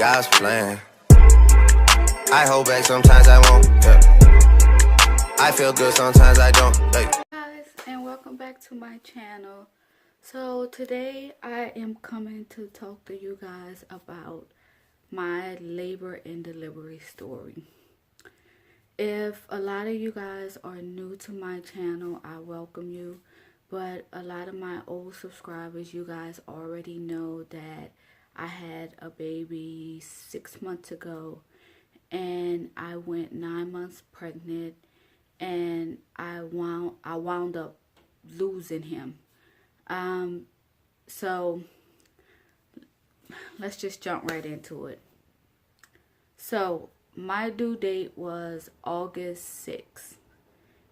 God's plan. I hold back, sometimes I won't. Yeah. I feel good, sometimes I don't. Hey. Guys, and welcome back to my channel. So today I am coming to talk to you guys about my labor and delivery story. If a lot of you guys are new to my channel, I welcome you. But a lot of my old subscribers, you guys already know that I had a baby 6 months ago, and I went 9 months pregnant, and I wound up losing him. So let's just jump right into it. So my due date was August 6th,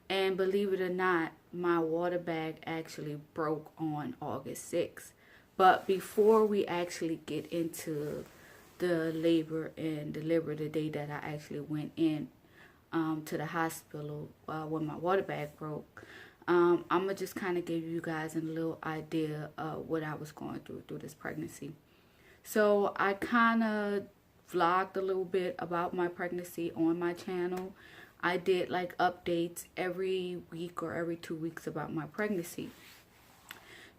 and believe it or not, my water bag actually broke on August 6th. But before we actually get into the labor and delivery, the day that I actually went in to the hospital when my water bag broke, I'm gonna just kind of give you guys a little idea of what I was going through this pregnancy. So I kind of vlogged a little bit about my pregnancy on my channel. I did like updates every week or every 2 weeks about my pregnancy.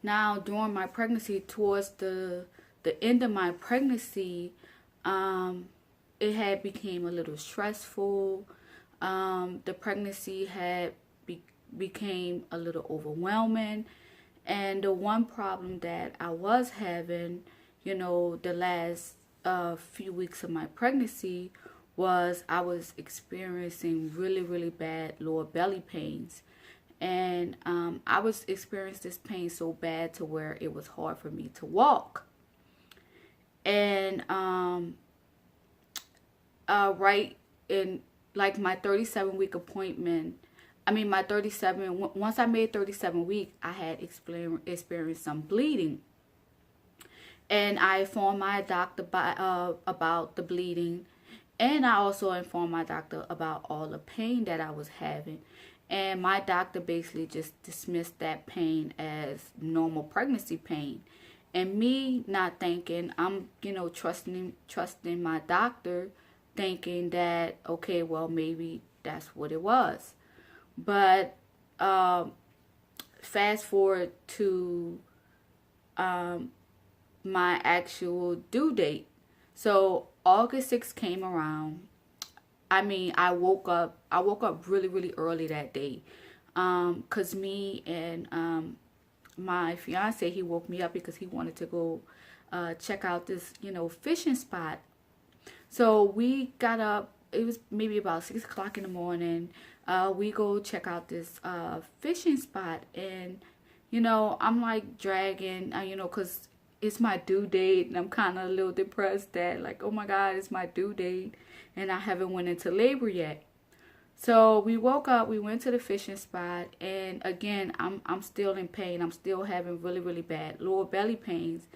Now during my pregnancy, towards the end of my pregnancy, it had became a little stressful. The pregnancy had became a little overwhelming, and the one problem that I was having, you know, the last few weeks of my pregnancy was I was experiencing really bad lower belly pains, and I was experiencing this pain so bad to where it was hard for me to walk. And right in like my 37-week appointment, once I made 37 weeks, I had experienced some bleeding. And I informed my doctor about the bleeding. And I also informed my doctor about all the pain that I was having. And my doctor basically just dismissed that pain as normal pregnancy pain. And me not thinking, I'm, you know, trusting my doctor, thinking that, okay, well, maybe that's what it was. But fast forward to my actual due date. So August 6th came around. I woke up really early that day. Cause me and my fiance, he woke me up because he wanted to go check out this, you know, fishing spot. So we got up. It was maybe about 6 o'clock in the morning. We go check out this fishing spot, and you know, I'm like dragging, you know, cause it's my due date, and I'm kind of a little depressed that, like, oh my God, it's my due date and I haven't went into labor yet. So we woke up, we went to the fishing spot, and again, I'm still in pain. I'm still having really bad lower belly pains.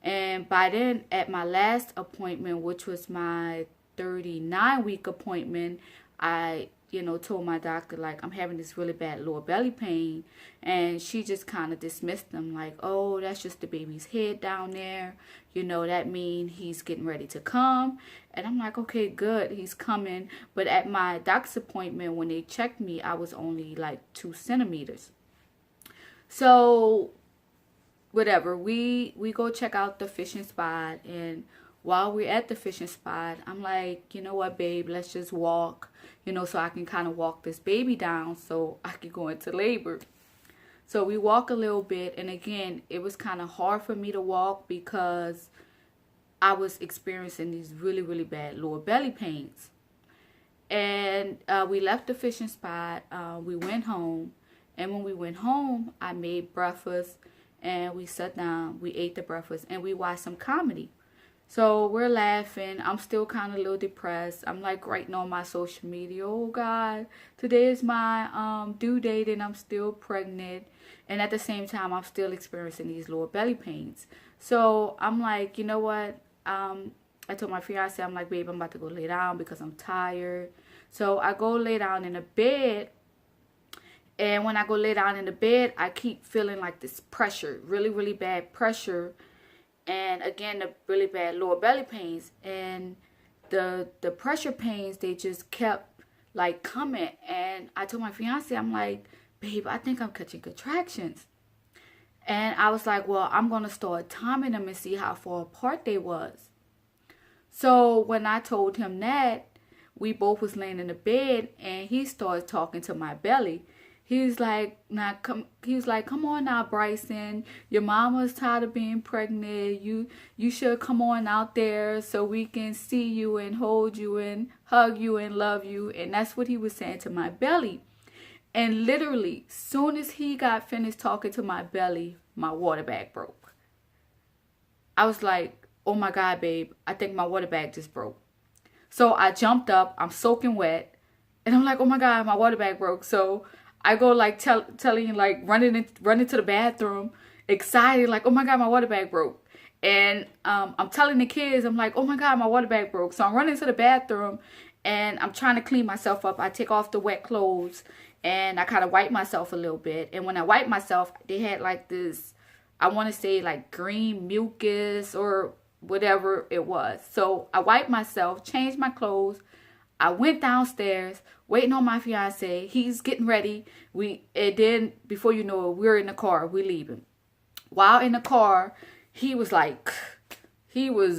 And by then, at my last appointment, which was my 39-week appointment, I, you know, told my doctor, like, I'm having this really bad lower belly pain. And she just kind of dismissed them, like, oh, that's just the baby's head down there. You know, that means he's getting ready to come. And I'm like, okay, good, he's coming. But at my doctor's appointment, when they checked me, I was only like 2 centimeters. So whatever, we go check out the fishing spot, and while we're at the fishing spot, I'm like, you know what, babe, let's just walk, you know, so I can kind of walk this baby down so I can go into labor. So we walk a little bit, and again, it was kind of hard for me to walk because I was experiencing these really bad lower belly pains. And we left the fishing spot, we went home, and when we went home, I made breakfast, and we sat down, we ate the breakfast, and we watched some comedy. So we're laughing. I'm still kind of a little depressed. I'm like writing on my social media, oh God, today is my due date and I'm still pregnant. And at the same time, I'm still experiencing these lower belly pains. So I'm like, you know what? I told my fiance, I'm like, babe, I'm about to go lay down because I'm tired. So I go lay down in the bed. And when I go lay down in the bed, I keep feeling like this pressure, really bad pressure. and again, the really bad lower belly pains, and the pressure pains, they just kept like coming. And I told my fiance, I'm like, babe, I think I'm catching contractions. And I was like, well, I'm going to start timing them and see how far apart they was. So when I told him that, we both was laying in the bed, and he started talking to my belly. He was like, come on now, Bryson. Your mama's tired of being pregnant. You should come on out there so we can see you and hold you and hug you and love you. And that's what he was saying to my belly. And literally, soon as he got finished talking to my belly, my water bag broke. I was like, oh my God, babe, I think my water bag just broke. So I jumped up, I'm soaking wet, and I'm like, oh my God, my water bag broke. So I go like telling, like running to the bathroom, excited, like, oh my God, my water bag broke. And I'm telling the kids, I'm like, oh my God, my water bag broke. So I'm running to the bathroom, and I'm trying to clean myself up. I take off the wet clothes, and I kind of wipe myself a little bit. And when I wipe myself, they had like this, I want to say like green mucus or whatever it was. So I wiped myself, changed my clothes. I went downstairs, waiting on my fiance. He's getting ready. Then before you know it, we're in the car. We're leaving. While in the car, he was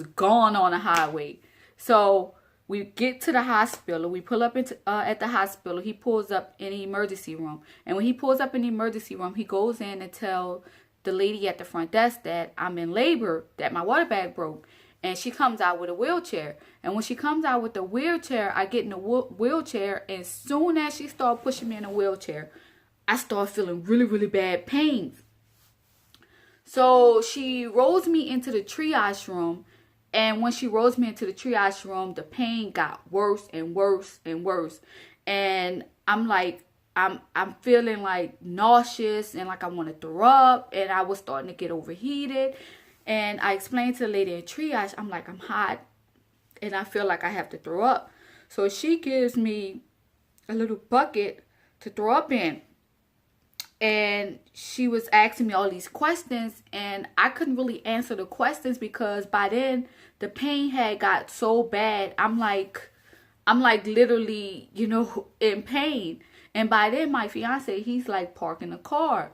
gone on the highway. So we get to the hospital. We pull up at the hospital. He pulls up in the emergency room. And when he pulls up in the emergency room, he goes in and tells the lady at the front desk that I'm in labor, that my water bag broke. And she comes out with a wheelchair. And when she comes out with the wheelchair, I get in the wheelchair. And as soon as she started pushing me in a wheelchair, I started feeling really, really bad pains. So she rolls me into the triage room. And when she rolls me into the triage room, the pain got worse and worse and worse. And I'm like, I'm feeling like nauseous and like I want to throw up. And I was starting to get overheated. And I explained to the lady in triage, I'm like, I'm hot and I feel like I have to throw up. So she gives me a little bucket to throw up in. And she was asking me all these questions, and I couldn't really answer the questions because by then the pain had got so bad. I'm like literally, in pain. And by then my fiance, he's like parking the car.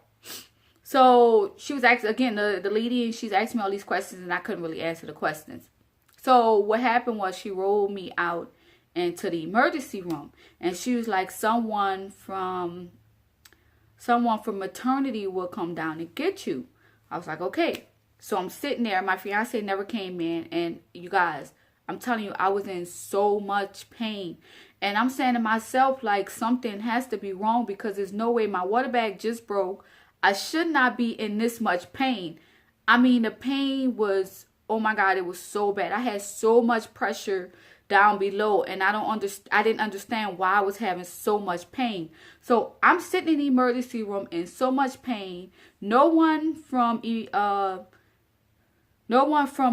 So she was asking, again, the lady, and she's asking me all these questions, and I couldn't really answer the questions. So what happened was she rolled me out into the emergency room, and she was like, someone from maternity will come down and get you. I was like, okay. So I'm sitting there. My fiance never came in. And you guys, I'm telling you, I was in so much pain. And I'm saying to myself, like, something has to be wrong because there's no way my water bag just broke. I should not be in this much pain. I mean, the pain was, oh my God, it was so bad. I had so much pressure down below, and I didn't understand why I was having so much pain. So I'm sitting in the emergency room in so much pain. No one from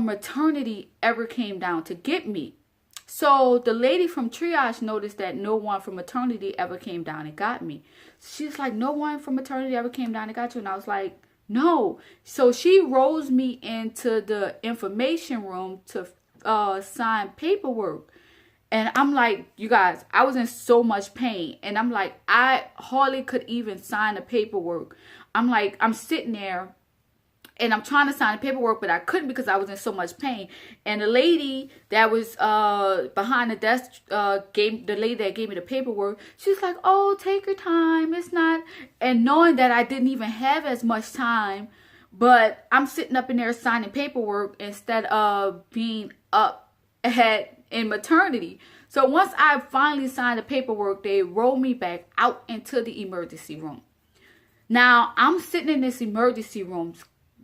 maternity ever came down to get me. So the lady from triage noticed that no one from maternity ever came down and got me. She's like, no one from maternity ever came down and got you. And I was like, no. So she rolls me into the information room to sign paperwork. And I'm like, you guys, I was in so much pain. And I'm like, I hardly could even sign the paperwork. I'm like, I'm sitting there and I'm trying to sign the paperwork, but I couldn't because I was in so much pain. And the lady that was behind the desk, the lady that gave me the paperwork, she's like, oh, take your time. It's not. And knowing that I didn't even have as much time, but I'm sitting up in there signing paperwork instead of being up in maternity. So once I finally signed the paperwork, they rolled me back out into the emergency room. Now I'm sitting in this emergency room,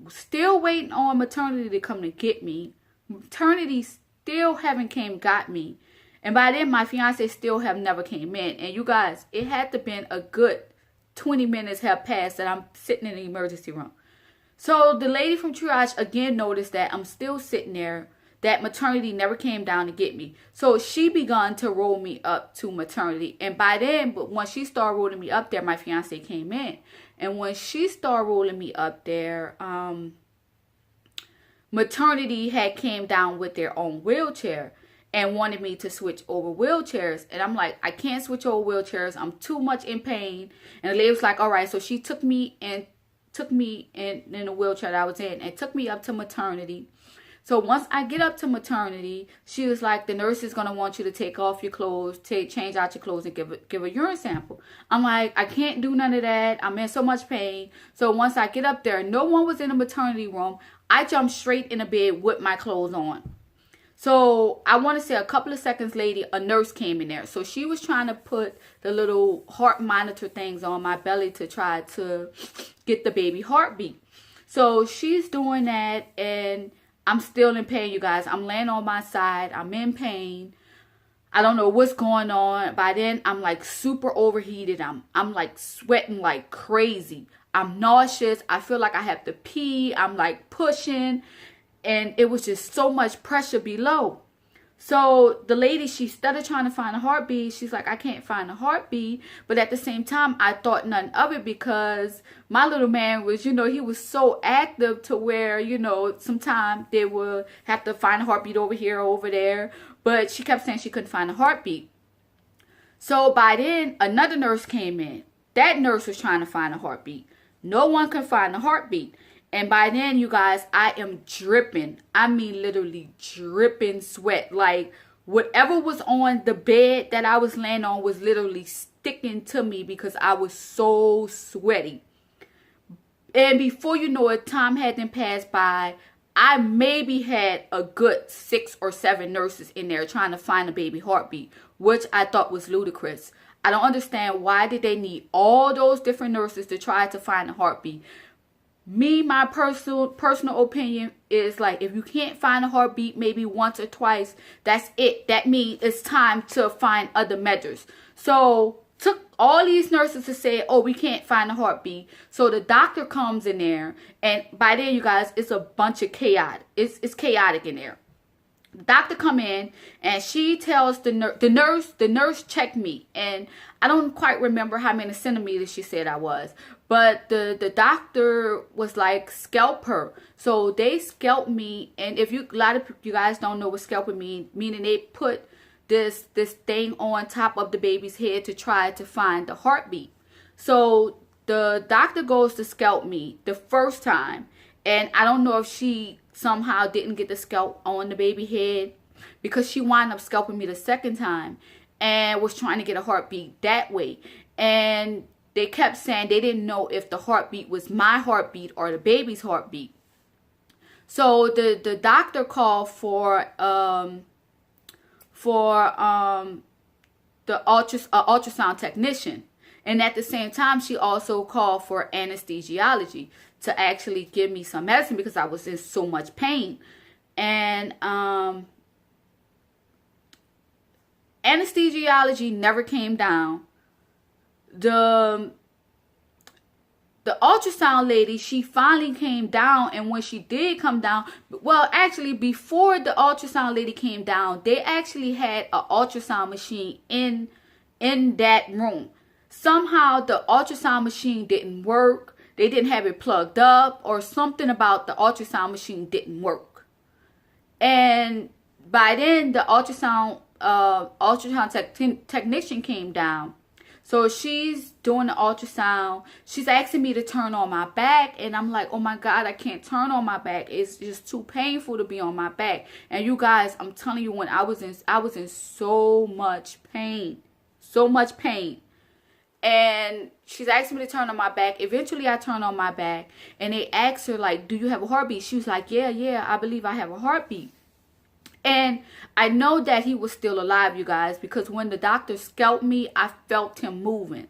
still waiting on maternity to come to get me. Maternity still haven't got me. And by then my fiance still have never came in. And you guys, it had to been a good 20 minutes have passed that I'm sitting in the emergency room. So the lady from triage again noticed that I'm still sitting there, that maternity never came down to get me. So she begun to roll me up to maternity. And by then, but when she started rolling me up there, my fiance came in. And when she started rolling me up there, maternity had came down with their own wheelchair and wanted me to switch over wheelchairs. And I'm like, I can't switch over wheelchairs. I'm too much in pain. And the lady was like, all right. So she took me in the wheelchair that I was in and took me up to maternity. So once I get up to maternity, she was like, the nurse is going to want you to take off your clothes, change out your clothes and give a urine sample. I'm like, I can't do none of that. I'm in so much pain. So once I get up there, no one was in the maternity room. I jumped straight in the bed with my clothes on. So I want to say a couple of seconds later, a nurse came in there. So she was trying to put the little heart monitor things on my belly to try to get the baby heartbeat. So she's doing that, and I'm still in pain, you guys. I'm laying on my side. I'm in pain. I don't know what's going on. By then, I'm like super overheated. I'm like sweating like crazy. I'm nauseous. I feel like I have to pee. I'm like pushing. And it was just so much pressure below. So the lady, she started trying to find a heartbeat. She's like, I can't find a heartbeat. But at the same time, I thought none of it because my little man was, he was so active to where, sometimes they would have to find a heartbeat over here or over there. But she kept saying she couldn't find a heartbeat. So by then, another nurse came in. That nurse was trying to find a heartbeat. No one could find a heartbeat. And by then, you guys, I am dripping. I mean, literally dripping sweat. Like, whatever was on the bed that I was laying on was literally sticking to me because I was so sweaty. And before you know it, time hadn't passed by. I maybe had a good 6 or 7 nurses in there trying to find a baby heartbeat, which I thought was ludicrous. I don't understand why did they need all those different nurses to try to find a heartbeat. Me, my personal opinion is like, if you can't find a heartbeat maybe once or twice, that's it. That means it's time to find other measures. So took all these nurses to say, oh, we can't find a heartbeat. So the doctor comes in there, and by then, you guys, it's a bunch of chaos. It's chaotic in there. The doctor come in and she tells the nurse checked me, and I don't quite remember how many centimeters she said I was, but the doctor was like, scalp her. So they scalped me, and if a lot of you guys don't know what scalping means, meaning they put this thing on top of the baby's head to try to find the heartbeat. So the doctor goes to scalp me the first time, and I don't know if she somehow didn't get the scalp on the baby head, because she wound up scalping me the second time and was trying to get a heartbeat that way. And they kept saying they didn't know if the heartbeat was my heartbeat or the baby's heartbeat. So the doctor called for the ultrasound technician, and at the same time she also called for anesthesiology to actually give me some medicine because I was in so much pain. And anesthesiology never came down. The ultrasound lady, she finally came down, and when she did come down, well, actually before the ultrasound lady came down, they actually had an ultrasound machine in that room. Somehow the ultrasound machine didn't work. They didn't have it plugged up, or something about the ultrasound machine didn't work. And by then, the ultrasound technician came down. So she's doing the ultrasound. She's asking me to turn on my back, and I'm like, oh my God, I can't turn on my back. It's just too painful to be on my back. And you guys, I'm telling you, when I was in so much pain, And she's asking me to turn on my back. Eventually, I turn on my back, and they asked her, like, do you have a heartbeat? She was like, yeah, I believe I have a heartbeat. And I know that he was still alive, you guys, because when the doctor scalped me, I felt him moving.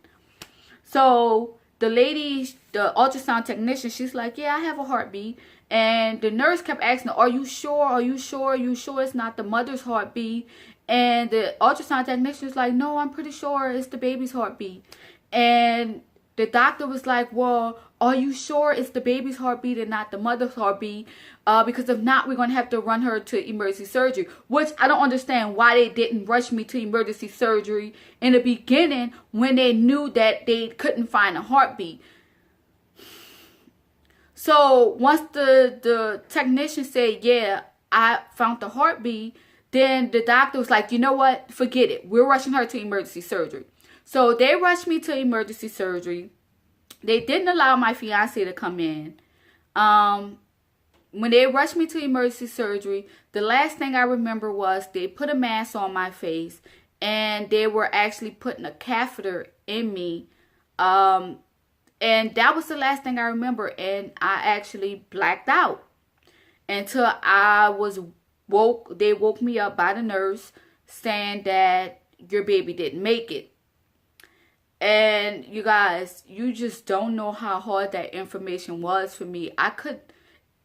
So the lady, the ultrasound technician, she's like, yeah, I have a heartbeat. And the nurse kept asking her, are you sure? Are you sure? Are you sure it's not the mother's heartbeat? And the ultrasound technician was like, no, I'm pretty sure it's the baby's heartbeat. And the doctor was like, well, are you sure it's the baby's heartbeat and not the mother's heartbeat? Because if not, we're going to have to run her to emergency surgery. Which I don't understand why they didn't rush me to emergency surgery in the beginning when they knew that they couldn't find a heartbeat. So once the technician said, yeah, I found the heartbeat, then the doctor was like, you know what? Forget it. We're rushing her to emergency surgery. So they rushed me to emergency surgery. They didn't allow my fiance to come in. When they rushed me to emergency surgery, the last thing I remember was they put a mask on my face and they were actually putting a catheter in me. And that was the last thing I remember. And I actually blacked out until I was woke. They woke me up by the nurse saying that your baby didn't make it. And you guys, you just don't know how hard that information was for me.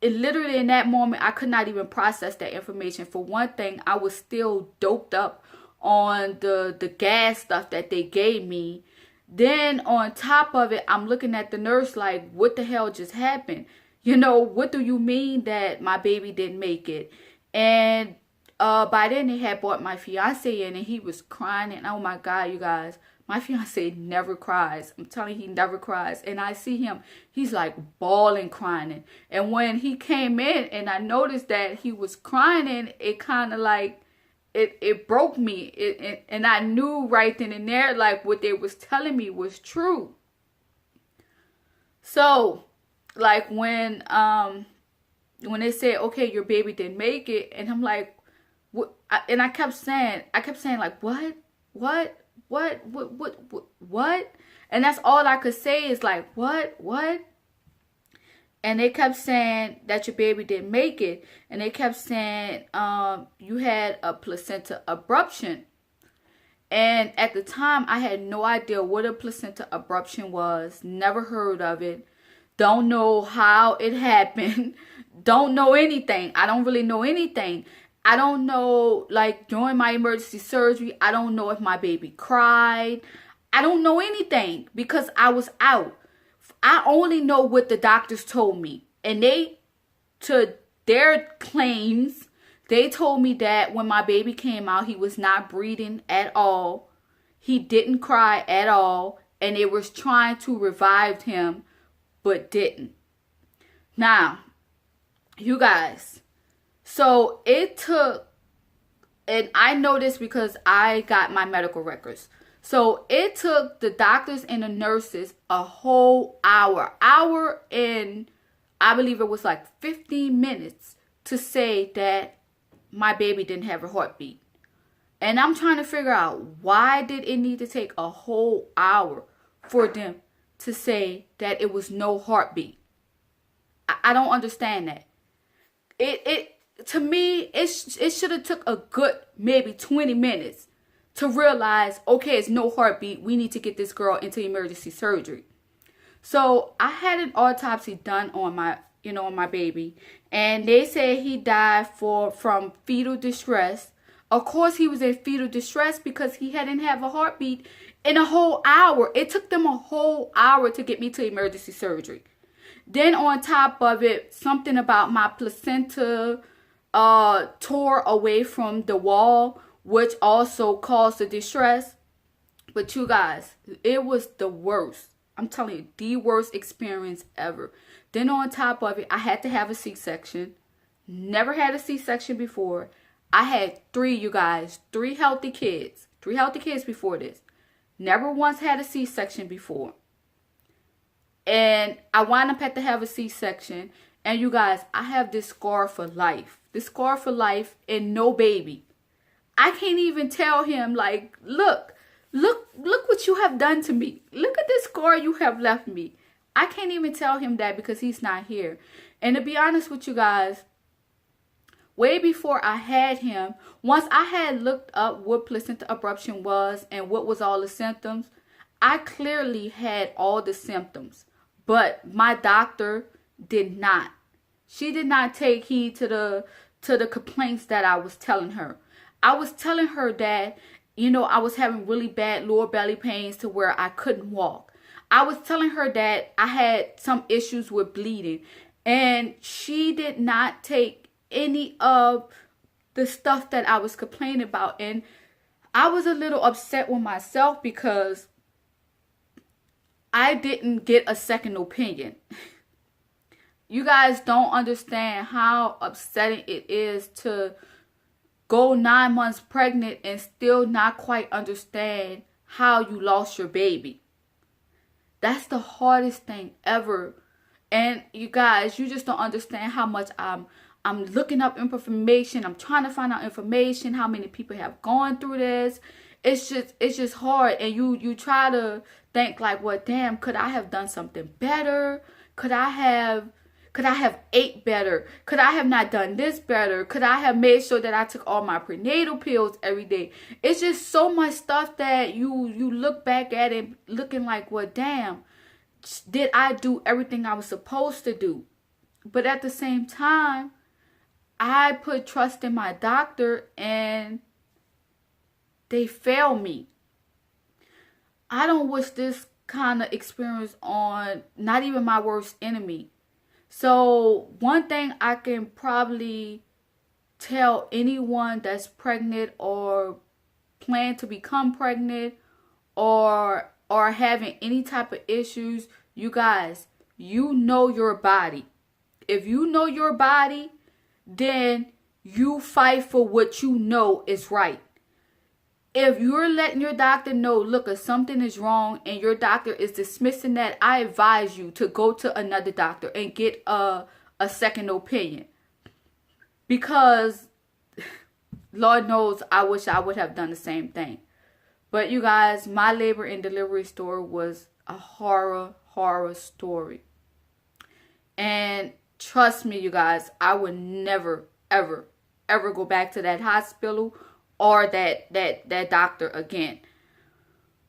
Literally in that moment, I could not even process that information. For one thing, I was still doped up on the gas stuff that they gave me. Then on top of it, I'm looking at the nurse like, what the hell just happened? You know, what do you mean that my baby didn't make it? And by then they had brought my fiance in and he was crying. And oh my God, you guys, my fiance never cries. I'm telling you, he never cries. And I see him, he's like bawling, crying. And when he came in and I noticed that he was crying, it kind of like, it broke me. And I knew right then and there, like what they was telling me was true. So, like when they said, okay, your baby didn't make it. And I'm like, what? And I kept saying like, what? And that's all I could say is like, what? And they kept saying that your baby didn't make it. And they kept saying, you had a placenta abruption. And at the time, I had no idea what a placenta abruption was. Never heard of it. Don't know how it happened. Don't know anything. I don't really know anything. I don't know, like, during my emergency surgery, I don't know if my baby cried. I don't know anything because I was out. I only know what the doctors told me. And they, to their claims, they told me that when my baby came out, he was not breathing at all. He didn't cry at all. And they was trying to revive him, but didn't. Now, you guys, so it took, and I know this because I got my medical records. So it took the doctors and the nurses a whole hour and I believe it was like 15 minutes to say that my baby didn't have a heartbeat. And I'm trying to figure out, why did it need to take a whole hour for them to say that it was no heartbeat? I don't understand that. To me, it should have took a good maybe 20 minutes to realize, okay, it's no heartbeat. We need to get this girl into emergency surgery. So I had an autopsy done on my baby, and they said he died from fetal distress. Of course, he was in fetal distress because he hadn't have a heartbeat in a whole hour. It took them a whole hour to get me to emergency surgery. Then on top of it, something about my placenta tore away from the wall, which also caused the distress. But you guys, it was the worst. I'm telling you, the worst experience ever. Then on top of it, I had to have a C-section. Never had a C-section before. I had three healthy kids. 3 healthy kids before this. Never once had a C-section before. And I wound up had to have a C-section. And you guys, I have this scar for life. This scar for life and no baby. I can't even tell him, like, look what you have done to me. Look at this scar you have left me. I can't even tell him that because he's not here. And to be honest with you guys, way before I had him, once I had looked up what placenta abruption was and what was all the symptoms, I clearly had all the symptoms. But my doctor did not. She did not take heed to the complaints that I was telling her. I was telling her that, I was having really bad lower belly pains to where I couldn't walk. I was telling her that I had some issues with bleeding. And she did not take any of the stuff that I was complaining about. And I was a little upset with myself because I didn't get a second opinion. You guys don't understand how upsetting it is to go 9 months pregnant and still not quite understand how you lost your baby. That's the hardest thing ever. And you guys, you just don't understand how much I'm looking up information. I'm trying to find out information, how many people have gone through this. It's just hard. And you try to think like, well, damn, could I have done something better? Could I have ate better? Could I have not done this better? Could I have made sure that I took all my prenatal pills every day? It's just so much stuff that you look back at it looking like, well, damn, did I do everything I was supposed to do? But at the same time, I put trust in my doctor and they failed me. I don't wish this kind of experience on not even my worst enemy. So one thing I can probably tell anyone that's pregnant or plan to become pregnant or having any type of issues, you guys, you know your body. If you know your body, then you fight for what you know is right. If you're letting your doctor know, look, if something is wrong and your doctor is dismissing that, I advise you to go to another doctor and get a second opinion. Because Lord knows I wish I would have done the same thing. But you guys, my labor and delivery story was a horror story. And trust me, you guys, I would never, ever go back to that hospital or that doctor again.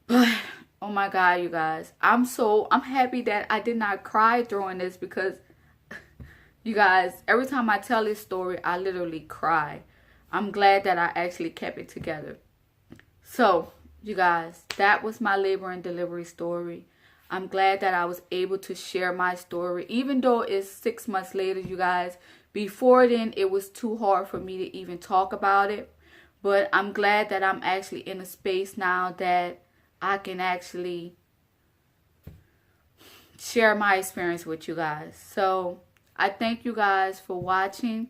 But oh my God, you guys, I'm happy that I did not cry during this, because you guys, every time I tell this story, I literally cry. I'm glad that I actually kept it together. So you guys, that was my labor and delivery story. I'm glad that I was able to share my story, even though it's 6 months later, you guys. Before then, it was too hard for me to even talk about it. But I'm glad that I'm actually in a space now that I can actually share my experience with you guys. So I thank you guys for watching.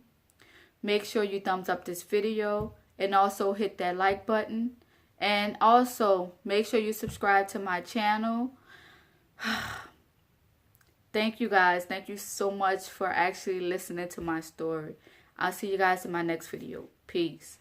Make sure you thumbs up this video and also hit that like button. And also make sure you subscribe to my channel. Thank you guys. Thank you so much for actually listening to my story. I'll see you guys in my next video. Peace.